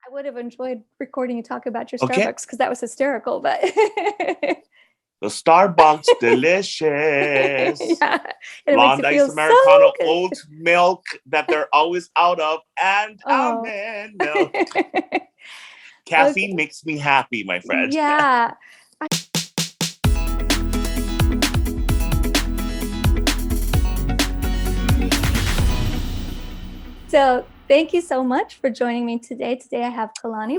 I would have enjoyed recording you talk about your Okay. Starbucks because that was hysterical, but The Starbucks, delicious. yeah, and it makes Blonde it ice feel so Americano, good. oat milk that they're always out of, and Oh. almond milk. Caffeine Okay. makes me happy, my friend. Yeah. So thank you so much for joining me today. Today I have Kalani.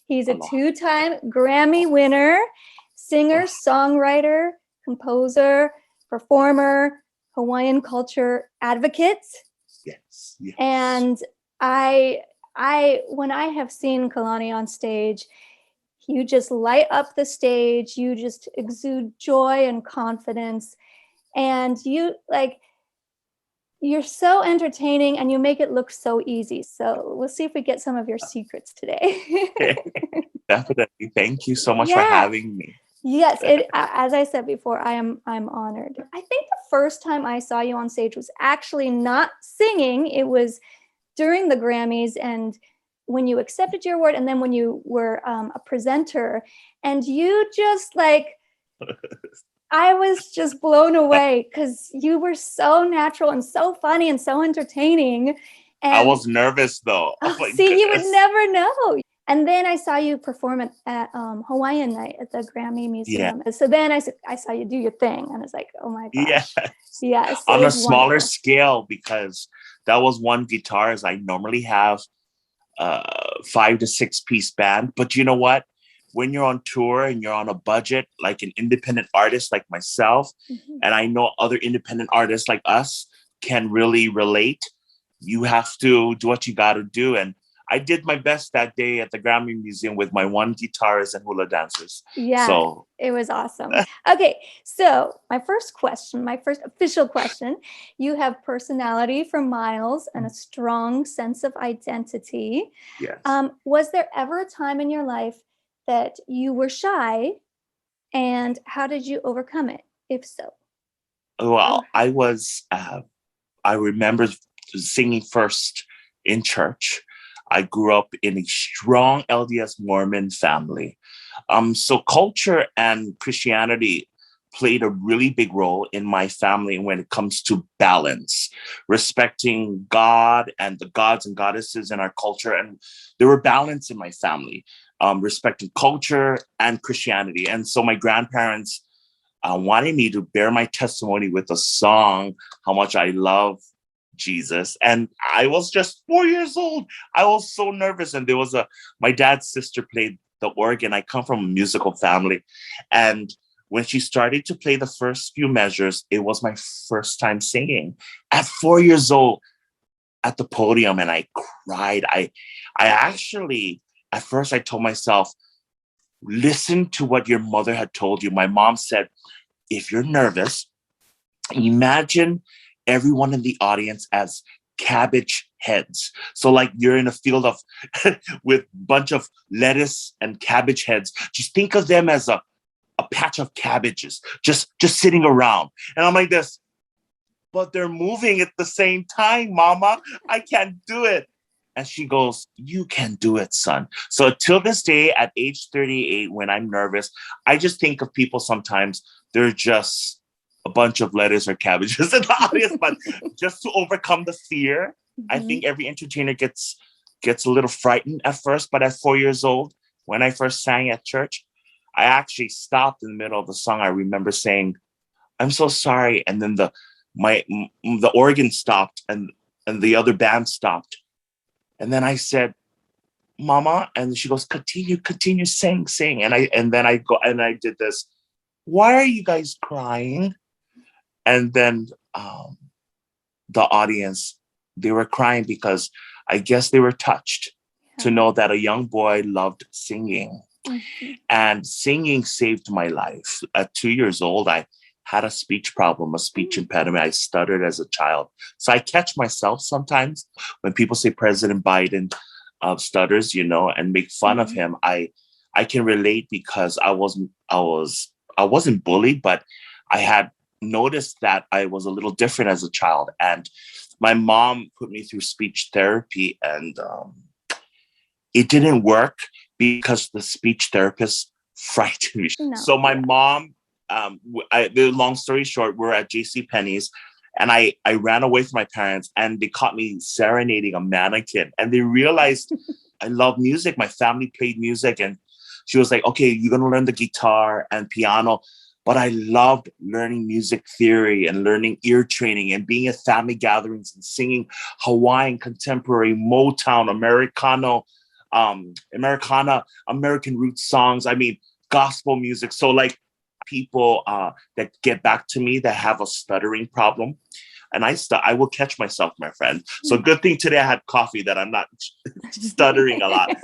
He's a Allah. two-time Grammy winner, singer, songwriter, composer, performer, Hawaiian culture advocate. Yes, yes. And I when I have seen Kalani on stage, you just light up the stage, you just exude joy and confidence, and you're so entertaining and you make it look so easy. So we'll see if we get some of your secrets today. Definitely. Thank you so much for Yeah. having me. Yes, as I said before, I'm honored. I think the first time I saw you on stage was actually not singing. It was during the Grammys and when you accepted your award, and then when you were a presenter, and you just I was just blown away because you were so natural and so funny and so entertaining. I And was nervous though. Oh my see, you would goodness. never know. And then I saw you perform at Hawaiian Night at the Grammy Yeah. Museum. So then I saw you do your thing, and I was like, oh my Yes. gosh. Yes, it On a was smaller wonderful. scale, because that was one guitar, as I normally have 5 to 6 piece band. But you know what? When you're on tour and you're on a budget, like an independent artist like myself, and I know other independent artists like us can really relate, you have to do what you got to do. And I did my best that day at the Grammy Museum with my one guitarist and hula dancers. Yeah, So it was awesome. Okay, so my first official question, you have personality for miles and a strong sense of identity. yes. Was there ever a time in your life that you were shy, and how did you overcome it, if so? Well, I remember singing first in church. I grew up in a strong LDS Mormon family. So culture and Christianity played a really big role in my family when it comes to balance, respecting God and the gods and goddesses in our culture. And there were balance in my family, respecting culture and Christianity. And so my grandparents wanted me to bear my testimony with a song, how much I love Jesus. And I was just 4 years old. I was so nervous. And my dad's sister played the organ. I come from a musical family. And when she started to play the first few measures, it was my first time singing at 4 years old at the podium. And I cried. I actually, at first I told myself, listen to what your mother had told you. My mom said, if you're nervous, imagine everyone in the audience as cabbage heads. So like you're in a field of with a bunch of lettuce and cabbage heads. Just think of them as a patch of cabbages just sitting around. And I'm like this, but they're moving at the same time, Mama. I can't do it. And she goes, you can do it, son. So till this day, at age 38, when I'm nervous, I just think of people sometimes, they're just a bunch of lettuce or cabbages in the audience. But just to overcome the fear, I think every entertainer gets a little frightened at first. But at 4 years old, when I first sang at church, I actually stopped in the middle of the song. I remember saying, I'm so sorry. And then the organ stopped and the other band stopped. And then I said, Mama, and she goes, continue, sing. And then I go and I did this. Why are you guys crying? And then the audience, they were crying because I guess they were touched to know that a young boy loved singing. And singing saved my life. At 2 years old, I had a speech problem, a speech impediment. I stuttered as a child. So I catch myself sometimes when people say President Biden stutters, and make fun of him. I can relate because I wasn't bullied, but I had noticed that I was a little different as a child. And my mom put me through speech therapy, and it didn't work because the speech therapist frightened me. No. So my mom, the long story short, we're at JCPenney's and I ran away from my parents and they caught me serenading a mannequin and they realized I love music. My family played music and she was like, okay, you're going to learn the guitar and piano. But I loved learning music theory and learning ear training and being at family gatherings and singing Hawaiian, contemporary, Motown, Americana, American roots songs. I mean, gospel music. So like people that get back to me that have a stuttering problem. And I will catch myself, my friend. So good thing today I had coffee that I'm not stuttering a lot.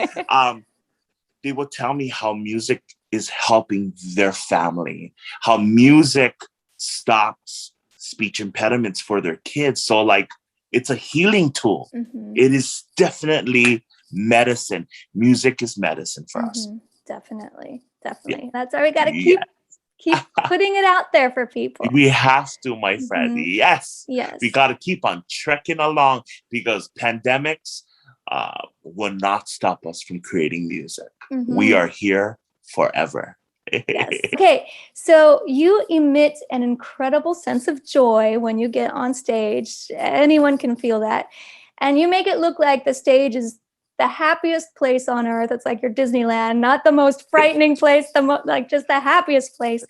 They will tell me how music is helping their family, how music stops speech impediments for their kids. So like, it's a healing tool. It is definitely medicine. Music is medicine for us. Definitely. Yeah. That's why we got to keep putting it out there for people. We have to, my friend. Yes. We got to keep on trekking along because pandemics will not stop us from creating music. We are here forever. Yes. Okay. So you emit an incredible sense of joy when you get on stage. Anyone can feel that. And you make it look like the stage is the happiest place on earth. It's like your Disneyland, not the most frightening place, like just the happiest place.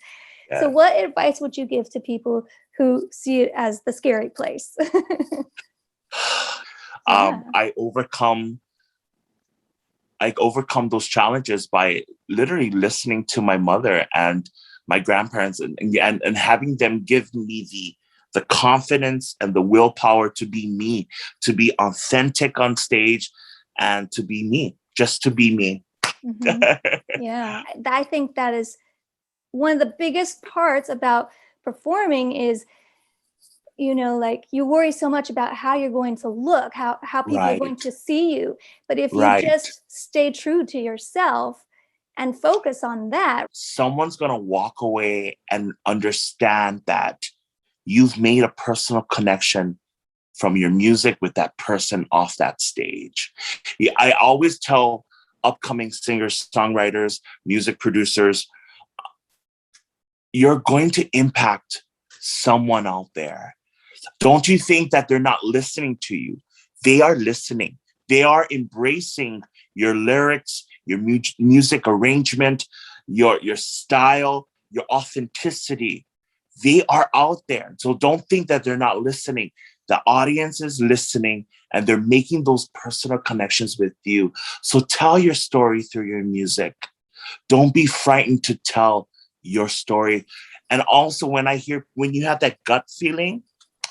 Yeah. So what advice would you give to people who see it as the scary place? I overcome those challenges by literally listening to my mother and my grandparents and having them give me the confidence and the willpower to be me, to be authentic on stage and to be me, just to be me. Yeah, I think that is one of the biggest parts about performing is, like you worry so much about how you're going to look, how people are going to see you. But if you just stay true to yourself and focus on that, someone's going to walk away and understand that you've made a personal connection from your music with that person off that stage. I always tell upcoming singers, songwriters, music producers, you're going to impact someone out there. Don't you think that they're not listening to you? They are listening. They are embracing your lyrics, your music arrangement, your style, your authenticity. They are out there. So don't think that they're not listening. The audience is listening and they're making those personal connections with you. So tell your story through your music. Don't be frightened to tell your story. And also when you have that gut feeling,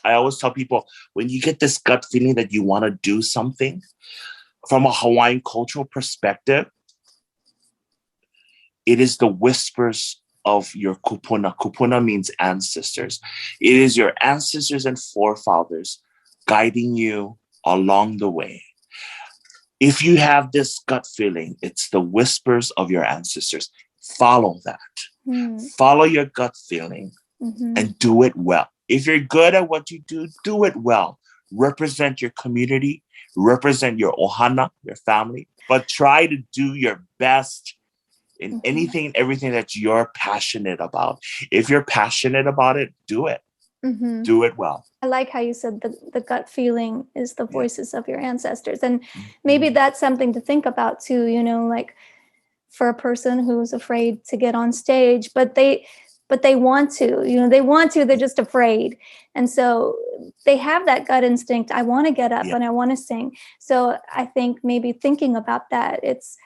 I always tell people, when you get this gut feeling that you want to do something from a Hawaiian cultural perspective, it is the whispers of your kupuna. Kupuna means ancestors. It is your ancestors and forefathers guiding you along the way. If you have this gut feeling, it's the whispers of your ancestors. Follow that. Follow your gut feeling and do it well. If you're good at what you do, do it well. Represent your community, represent your ohana, your family, but try to do your best in anything and everything that you're passionate about. If you're passionate about it, do it. Do it well. I like how you said the gut feeling is the voices of your ancestors. And maybe that's something to think about too, like for a person who's afraid to get on stage, but they want to, they're just afraid. And so they have that gut instinct. I want to get up and I want to sing. So I think maybe thinking about that, it's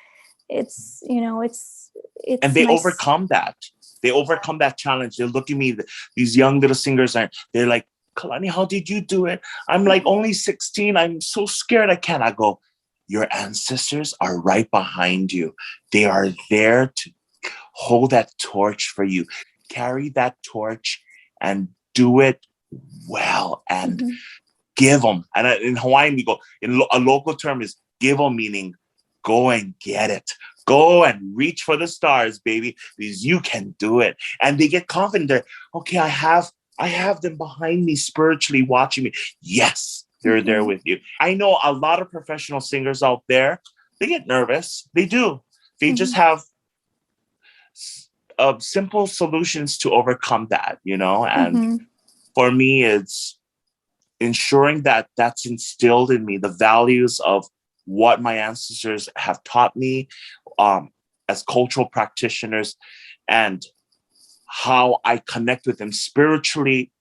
and they overcome that. They overcome that challenge. They look at me, these young little singers, and they're like, Kalani, how did you do it? I'm like only 16. I'm so scared I can't. I go, your ancestors are right behind you. They are there to hold that torch for you. Carry that torch and do it well and give them. And in Hawaiian, we go, a local term is give them, meaning go and get it. Go and reach for the stars, baby, because you can do it. And they get confident. They're, okay, I have them behind me spiritually watching me. Yes, they're there with you. I know a lot of professional singers out there They get nervous. They do. They just Mhm. have simple solutions to overcome that, And Mhm. for me, it's ensuring that that's instilled in me, the values of what my ancestors have taught me as cultural practitioners, and how I connect with them spiritually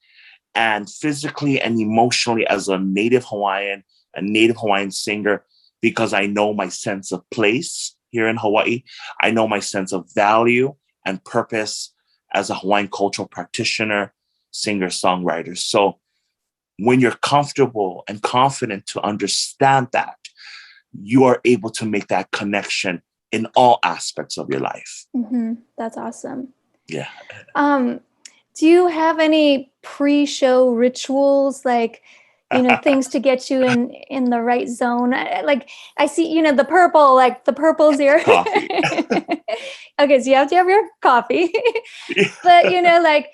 and physically and emotionally as a Native Hawaiian singer, because I know my sense of place here in Hawaii. I know my sense of value and purpose as a Hawaiian cultural practitioner, singer, songwriter. So when you're comfortable and confident to understand that, you are able to make that connection in all aspects of your life. Mhm. That's awesome. Yeah. Do you have any pre-show rituals, like, things to get you in the right zone? Like, I see, the purple, like the purple's here. Coffee. Okay, so you have to have your coffee. But, like,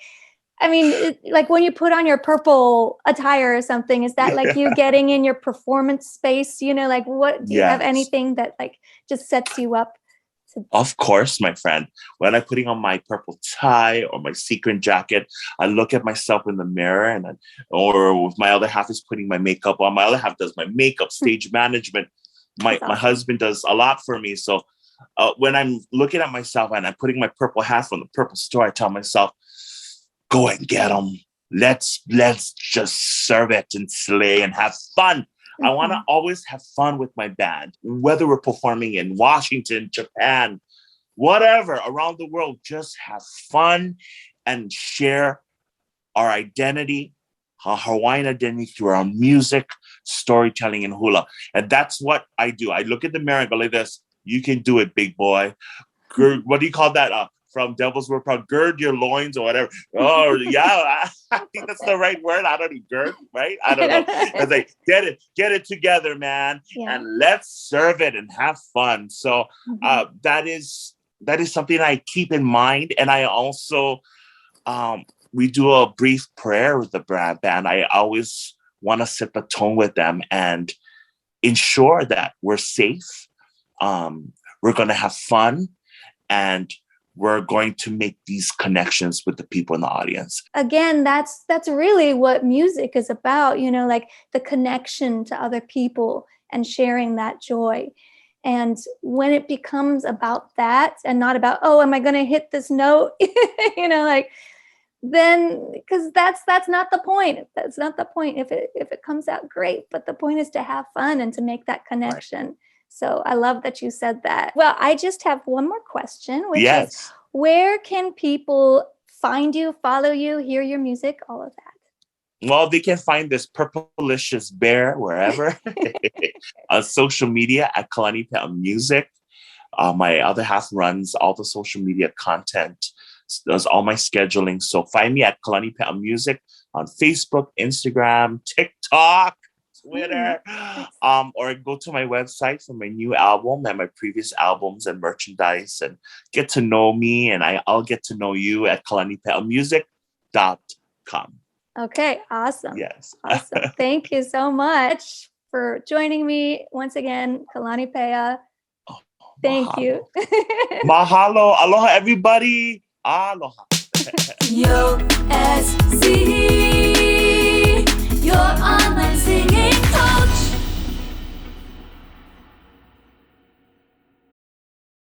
I mean, like when you put on your purple attire or something, is that like you getting in your performance space? Like, what do you have Yes. anything that like just sets you up? Of course, my friend. When I'm putting on my purple tie or my sequin jacket, I look at myself in the mirror, or if my other half is putting my makeup on, my other half does my makeup, stage management. My That's awesome. husband does a lot for me. So when I'm looking at myself and I'm putting my purple hat from the purple store, I tell myself, go and get them. Let's just serve it and slay and have fun. I want to always have fun with my band, whether we're performing in Washington, Japan, whatever, around the world. Just have fun and share our identity, our Hawaiian identity, through our music, storytelling, and hula. And that's what I do. I look at the mirror and go like this: you can do it, big boy. What do you call that? From Devil's World Proud, gird your loins or whatever. Oh, yeah, I think that's the right word. I don't know, gird, right? I don't know. It's like, get it together, man, and let's serve it and have fun. So that is something I keep in mind. And I also, we do a brief prayer with the band. I always want to set the tone with them and ensure that we're safe. We're going to have fun, and we're going to make these connections with the people in the audience. Again, that's really what music is about, like the connection to other people and sharing that joy. And when it becomes about that and not about, oh, am I going to hit this note? Like, then, because that's not the point. That's not the point. If it comes out, great. But the point is to have fun and to make that connection. Right. So I love that you said that. Well, I just have one more question, which is, where can people find you, follow you, hear your music, all of that? Well, they can find this purplicious bear wherever. On social media at Kalani Music. My other half runs all the social media content, does all my scheduling. So find me at Kalani Music on Facebook, Instagram, TikTok, Twitter, or go to my website for my new album and my previous albums and merchandise, and get to know me, and I'll get to know you at kalanipeamusic.com. Okay, awesome. Yes. Awesome. Thank you so much for joining me once again, Kalani Pea. Thank you. Mahalo. Aloha, everybody. Aloha. Yo, SC, your online singing coach.